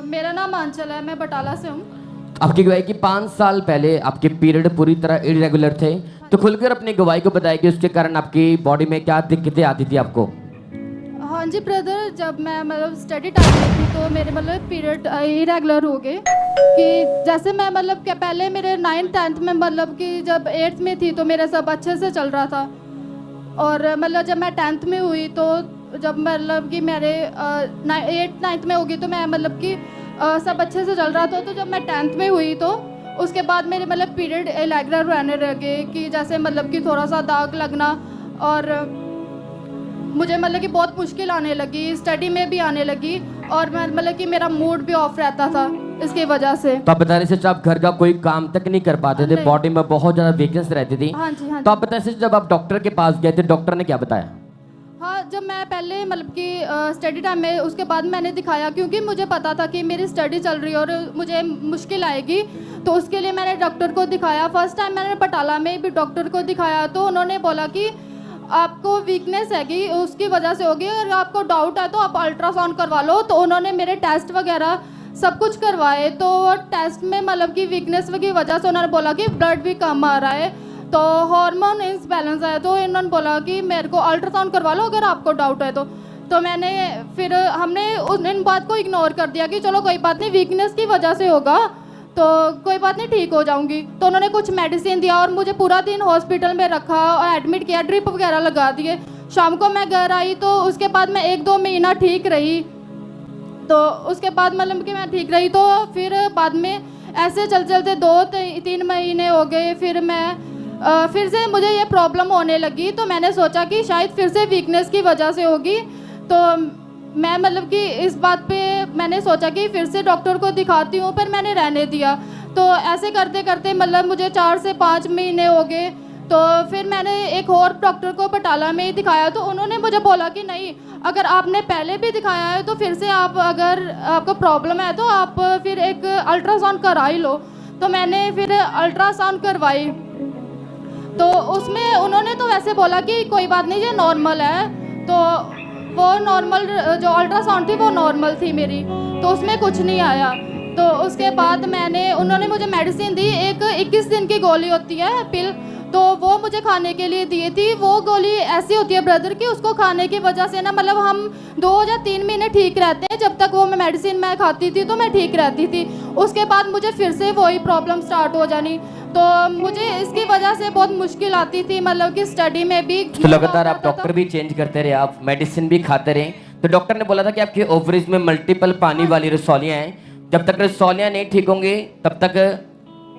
मेरा नाम आंचल है, मैं बटाला से हूँ। आपकी गवाही कि 5 साल पहले आपके पीरियड पूरी तरह इरेगुलर थे, तो खुलकर अपनी गवाही को बताया कि उसके कारण आपकी बॉडी में क्या दिक्कतें आती थी आपको। हाँ जी ब्रदर, जब मैं मतलब स्टडी टाइम में थी तो मेरे मतलब पीरियड इरेगुलर हो गए कि जैसे मैं मतलब क्या पहले मेरे 9th 10th में मतलब कि जब 8th में थी तो मेरा सब अच्छे से चल रहा था, और मतलब जब मैं 10th में हुई तो जब मतलब कि मेरे 8th 9th में होगी तो मैं मतलब कि सब अच्छे से चल रहा था। तो जब मैं 10th में हुई तो उसके बाद मेरे मतलब पीरियड इरेगुलर रहने लगे कि जैसे मतलब कि थोड़ा सा दाग लगना, और मुझे मतलब कि बहुत मुश्किल आने लगी, स्टडी में भी आने लगी, और मैं मतलब कि मेरा मूड भी ऑफ रहता था इसकी वजह से। तो आप बता रहे थे आप घर का कोई काम तक नहीं कर पाते थे, बॉडी में बहुत ज्यादा वीकनेस रहती थी। हाँ जी, हाँ तो जी। आप बता रहे थे जब आप डॉक्टर के पास गए थे, डॉक्टर ने क्या बताया? हाँ, जब मैं पहले मतलब कि स्टडी टाइम में उसके बाद मैंने दिखाया, क्योंकि मुझे पता था कि मेरी स्टडी चल रही है और मुझे मुश्किल आएगी, तो उसके लिए मैंने डॉक्टर को दिखाया। फर्स्ट टाइम मैंने बटाला में भी डॉक्टर को दिखाया तो उन्होंने बोला कि आपको वीकनेस हैगी, उसकी वजह से होगी, अगर आपको डाउट है तो आप अल्ट्रासाउंड करवा लो। तो उन्होंने मेरे टेस्ट वगैरह सब कुछ करवाए, तो टेस्ट में मतलब कि वीकनेस की वजह से उन्होंने बोला कि ब्लड भी कम आ रहा है, तो हार्मोन इम्बैलेंस है, तो इन्होंने बोला कि मेरे को अल्ट्रासाउंड करवा लो अगर आपको डाउट है तो मैंने फिर हमने इन बात को इग्नोर कर दिया कि चलो कोई बात नहीं, वीकनेस की वजह से होगा तो कोई बात नहीं, ठीक हो जाऊंगी। तो उन्होंने कुछ मेडिसिन दिया और मुझे पूरा दिन हॉस्पिटल में रखा और एडमिट किया, ड्रिप वगैरह लगा दिए। शाम को मैं घर आई तो उसके बाद मैं 1-2 महीना ठीक रही, तो उसके बाद मतलब कि मैं ठीक रही, तो फिर बाद में ऐसे चलते चलते 2-3 महीने हो गए, फिर से मुझे ये प्रॉब्लम होने लगी। तो मैंने सोचा कि शायद फिर से वीकनेस की वजह से होगी, तो मैं मतलब कि इस बात पे मैंने सोचा कि फिर से डॉक्टर को दिखाती हूँ, पर मैंने रहने दिया। तो ऐसे करते करते मतलब मुझे 4 से 5 महीने हो गए, तो फिर मैंने एक और डॉक्टर को बटाला में ही दिखाया, तो उन्होंने मुझे बोला कि नहीं, अगर आपने पहले भी दिखाया है तो फिर से आप अगर आपको प्रॉब्लम है तो आप फिर एक अल्ट्रासाउंड करा ही लो। तो मैंने फिर अल्ट्रासाउंड करवाई, तो उसमें उन्होंने तो वैसे बोला कि कोई बात नहीं, ये नॉर्मल है। तो वो नॉर्मल जो अल्ट्रासाउंड थी वो नॉर्मल थी मेरी, तो उसमें कुछ नहीं आया। तो उसके बाद उन्होंने मुझे मेडिसिन दी, एक 21 दिन की गोली होती है पिल, तो वो मुझे खाने के लिए दी थी। वो गोली ऐसी होती है ब्रदर कि उसको खाने की वजह से ना मतलब हम 2 या 3 महीने ठीक रहते हैं, जब तक वो मेडिसिन मैं खाती थी तो मैं ठीक रहती थी। उसके बाद मुझे फिर से वही प्रॉब्लम स्टार्ट हो जानी, तो मुझे इसकी वजह से बहुत मुश्किल आती थी, मतलब कि स्टडी में भी। तो लगातार आप डॉक्टर भी चेंज करते रहे, आप मेडिसिन भी खाते रहे, तो डॉक्टर ने बोला था कि आपके ओवरीज में मल्टीपल पानी वाली रसौलियां हैं, जब तक रसौलियां नहीं ठीक होंगी तब तक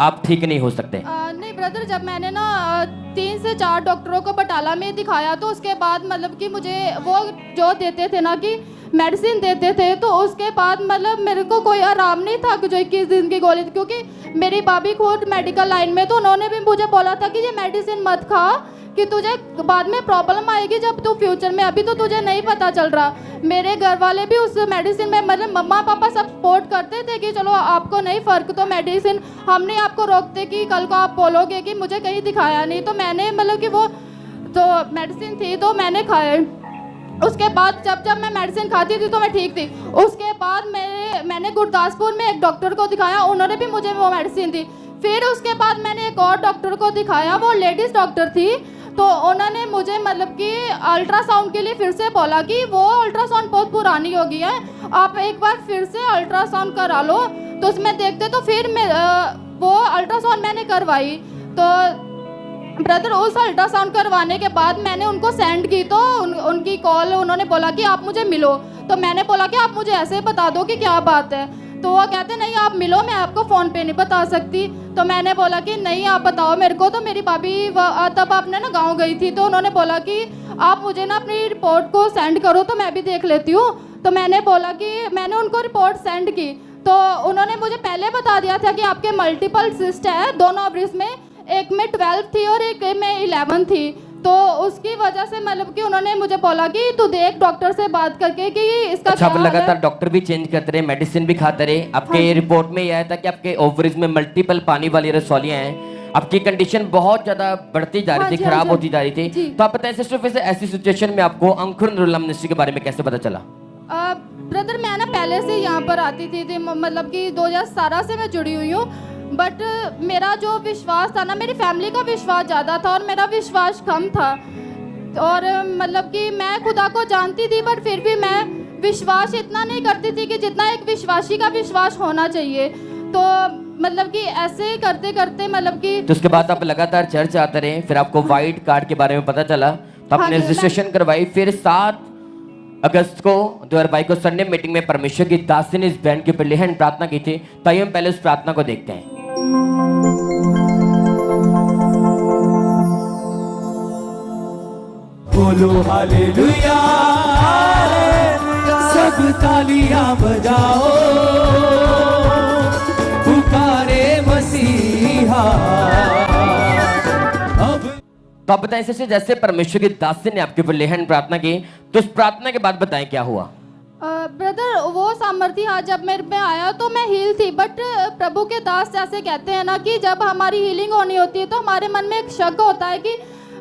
आप ठीक नहीं हो सकते। नहीं ब्रदर, जब मैंने ना 3 से 4 डॉक्टरों को बटाला में दिखाया, तो उसके बाद मतलब कि मुझे वो जो देते थे ना कि मेडिसिन देते थे, तो उसके बाद मतलब मेरे को कोई आराम नहीं था जो 21 दिन की गोली, क्योंकि मेरी भाभी खुद मेडिकल लाइन में, तो उन्होंने भी मुझे बोला था कि ये मेडिसिन मत खा कि तुझे बाद में प्रॉब्लम आएगी जब तू फ्यूचर में, अभी तो तुझे नहीं पता चल रहा। मेरे घर वाले भी उस मेडिसिन में मतलब मम्मा पापा सब सपोर्ट करते थे कि चलो आपको नहीं फ़र्क तो मेडिसिन हम नहीं आपको रोकते कि कल को आप बोलोगे कि मुझे कहीं दिखाया नहीं। तो मैंने मतलब कि वो जो मेडिसिन थी तो मैंने खाए। उसके बाद जब मैं मेडिसिन खाती थी तो मैं ठीक थी। उसके बाद मैंने गुरदासपुर में एक डॉक्टर को दिखाया, उन्होंने भी मुझे वो मेडिसिन दी। फिर उसके बाद मैंने एक और डॉक्टर को दिखाया, वो लेडीज़ डॉक्टर थी, तो उन्होंने मुझे मतलब कि अल्ट्रासाउंड के लिए फिर से बोला कि वो अल्ट्रासाउंड बहुत पुरानी हो गई है, आप एक बार फिर से अल्ट्रासाउंड करा लो। तो उसमें देखते, तो फिर वो अल्ट्रासाउंड मैंने करवाई। तो ब्रदर उस अल्ट्रासाउंड करवाने के बाद मैंने उनको सेंड की, तो उनकी कॉल, उन्होंने बोला कि आप मुझे मिलो। तो मैंने बोला कि आप मुझे ऐसे बता दो कि क्या बात है, तो वो कहते नहीं आप मिलो, मैं आपको फ़ोन पे नहीं बता सकती। तो मैंने बोला कि नहीं आप बताओ मेरे को। तो मेरी भाभी तब आपने ना गांव गई थी, तो उन्होंने बोला कि आप मुझे ना अपनी रिपोर्ट को सेंड करो तो मैं भी देख लेती हूँ। तो मैंने बोला कि मैंने उनको रिपोर्ट सेंड की, तो उन्होंने मुझे पहले बता दिया था कि आपके मल्टीपल सिस्ट है, दोनों ओवरीज में, एक में 12 थी और एक में 11 थी। तो उसकी वजह से मतलब कि उन्होंने मुझे बोला कि तू देख डॉक्टर से बात करके कि इसका अच्छा, क्या लगातार डॉक्टर भी चेंज करते रहे, मेडिसिन भी खाते रहे, आपके रिपोर्ट में यह आया था कि आपके ओवरीज में मल्टीपल पानी वाली रसौलियां हैं, आपकी कंडीशन बहुत ज्यादा बढ़ती जा रही थी, खराब होती जा रही थी। तो आप बताएं सिस्टर, वैसे ऐसी सिचुएशन में आपको अंकुर नुरुल्लाह मिनिस्ट्री के बारे में कैसे पता चला? ब्रदर मैं ना पहले से यहाँ पर आती थी मतलब कि 2017 से मैं जुड़ी हुई हूँ, बट मेरा जो विश्वास था ना, मेरी फैमिली का विश्वास ज़्यादा था और मेरा विश्वास कम था। और मतलब कि मैं खुदा को जानती थी, बट फिर भी मैं विश्वास इतना नहीं करती थी कि जितना एक विश्वासी का विश्वास होना चाहिए। तो मतलब कि ऐसे करते करते मतलब कि तो उसके बाद आप लगातार चर्च आते रहे, फिर आपको वाइट कार्ड के बारे में पता चला, तो हाँ आपने जी, रजिस्ट्रेशन करवाई। फिर 7 अगस्त को 2022 को संडे मीटिंग में परमेश्वर की दासी ने इस बैंड के ऊपर लेहन प्रार्थना की थी। तो आइए हम पहले उस प्रार्थना को देखते हैं। बोलो हालेलुया, सब तालियां बजाओ, पुकारे मसीहा। अब तो आप बताएं सिस्टर, जैसे परमेश्वर की दासी ने आपके ऊपर लेहन प्रार्थना की, तो उस प्रार्थना के बाद बताएं क्या हुआ। ब्रदर वो सामर्थ्य आज जब मेरे में आया तो मैं हील थी, बट प्रभु के दास जैसे कहते हैं ना कि जब हमारी हीलिंग होनी होती है तो हमारे मन में एक शक होता है कि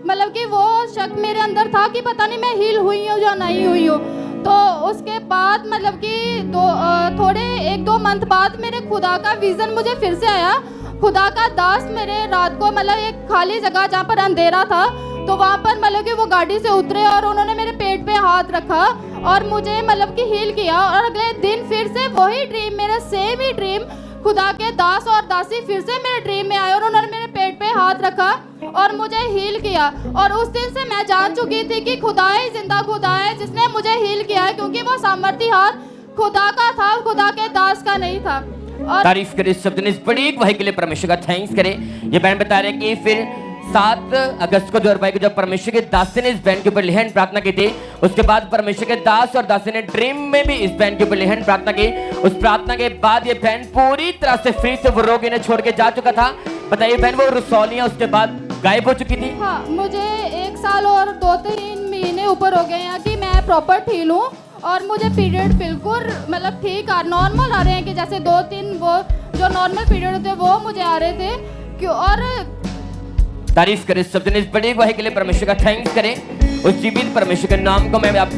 मतलब कि वो शक मेरे अंदर था कि पता नहीं मैं हील हुई हूँ या नहीं हुई हूँ। तो उसके बाद मतलब कि थोड़े 1-2 मंथ बाद मेरे खुदा का विज़न मुझे फिर से आया। खुदा का दास मेरे रात को मतलब एक खाली जगह जहाँ पर अंधेरा था, तो वहाँ पर मतलब कि वो गाड़ी से उतरे और उन्होंने मेरे पेट पे हाथ रखा और मुझे मतलब कि हील किया। और अगले दिन फिर से वही ड्रीम, मेरा सेम ही ड्रीम, खुदा के दास और दासी फिर से मेरे ड्रीम में आए और उन्होंने मेरे पेट पे हाथ रखा और मुझे हील किया। और उस दिन से मैं जान चुकी थी कि खुदा ही जिंदा खुदा है जिसने मुझे हील किया है, क्योंकि वो सामर्थ्य हाथ खुदा का था, खुदा के दास का नहीं था। और तारीफ करें शब्द ने इस बड़ी एक वही के लिए परमेश्वर का थैंक्स करें। ये बैंड बता रहे हैं कि फिर 7 अगस्त को 2022 को जब परमेश्वर के दासी ने इस बैंड के ऊपर लेहन प्रार्थना की थी, उसके बाद परमेश्वर के दास और दासी ने ड्रीम में भी इस बैंड के ऊपर लेहन प्रार्थना की। उस प्रार्थना के बाद ये बैंड पूरी तरह से फ्री से वो रोगी ने छोड़ के जा चुका था। बताइए बहन, वो रसौलियां उसके बाद गायब हो चुकी थी। हाँ, मुझे 1 साल और 2-3 महीने ऊपर हो गए हैं कि मैं प्रॉपर ठीक हूँ और मुझे पीरियड बिल्कुल मतलब ठीक नॉर्मल आ रहे हैं कि जैसे 2-3 वो जो नॉर्मल पीरियड होते वो मुझे आ रहे थे क्यों। और तारीफ करें शब्द ने इस बड़ी गवाही के लिए परमेश्वर का थैंक्स करें। उस जीवित परमेश्वर के नाम को मैं आप